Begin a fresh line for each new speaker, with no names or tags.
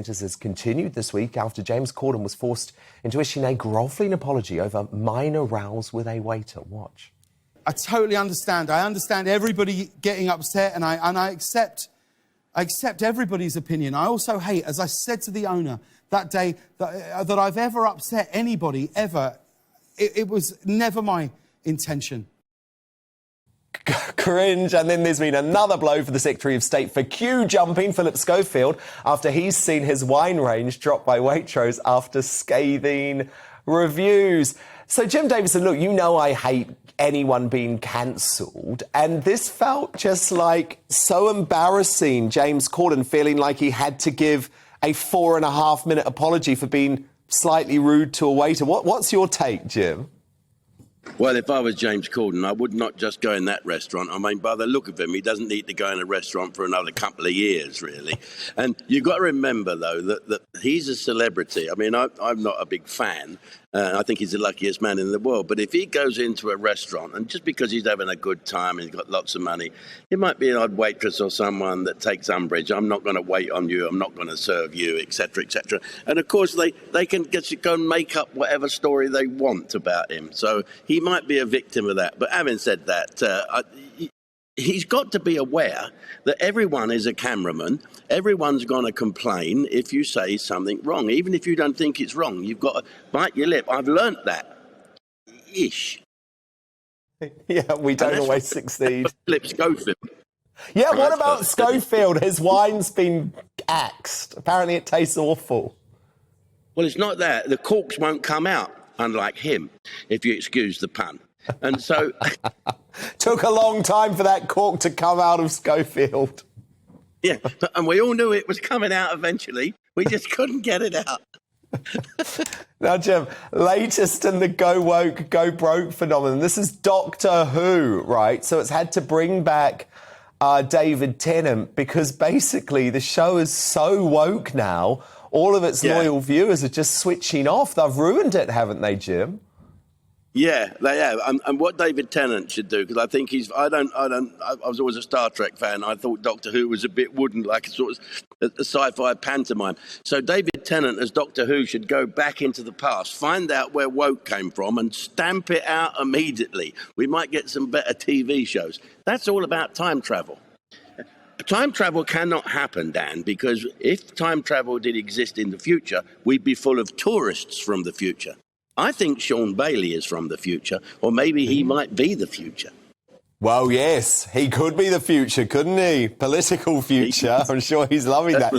Has continued this week after James Corden was forced into issuing a grovelling apology over minor rows with a waiter. Watch.
I totally understand. I understand everybody getting upset, and I accept everybody's opinion. I also hate, as I said to the owner that day, that I've ever upset anybody, ever. It was never my intention.
Cringe. And then there's been another blow for the Secretary of State for queue jumping, Phillip Schofield, after he's seen his wine range dropped by Waitrose after scathing reviews. So, Jim Davidson, look, you know I hate anyone being cancelled, and this felt just like so embarrassing, James Corden feeling like he had to give a 4.5-minute apology for being slightly rude to a waiter. What's your take, Jim?
Well, if I was James Corden, I would not just go in that restaurant. I mean, by the look of him, he doesn't need to go in a restaurant for another couple of years, really. And you've got to remember, though, that he's a celebrity. I mean, I'm not a big fan. I think he's the luckiest man in the world. But if he goes into a restaurant, and just because he's having a good time and he's got lots of money, it might be an odd waitress or someone that takes umbrage. I'm not going to wait on you. I'm not going to serve you, etc., etc. And, of course, they can go and make up whatever story they want about him. So he might be a victim of that. But having said that, he's got to be aware that everyone is a cameraman. Everyone's going to complain if you say something wrong. Even if you don't think it's wrong, you've got to bite your lip. I've learnt that. Ish.
Yeah, we don't always succeed.
Phillip Schofield.
Yeah, what about Schofield? His wine's been axed. Apparently it tastes awful.
Well, it's not that. The corks won't come out, unlike him, if you excuse the pun. And so...
Took a long time for that cork to come out of Schofield.
Yeah, and we all knew it was coming out eventually. We just couldn't get it out.
Now, Jim, latest in the go woke, go broke phenomenon. This is Doctor Who, right? So it's had to bring back David Tennant because basically the show is so woke now, all of its loyal viewers are just switching off. They've ruined it, haven't they, Jim?
Yeah, they have. And what David Tennant should do, because I think I was always a Star Trek fan. I thought Doctor Who was a bit wooden, like a sort of a sci-fi pantomime. So David Tennant as Doctor Who should go back into the past, find out where woke came from and stamp it out immediately. We might get some better TV shows. That's all about time travel. Time travel cannot happen, Dan, because if time travel did exist in the future, we'd be full of tourists from the future. I think Sean Bailey is from the future, or maybe he might be the future.
Well, yes, he could be the future, couldn't he? Political future. I'm sure he's loving that.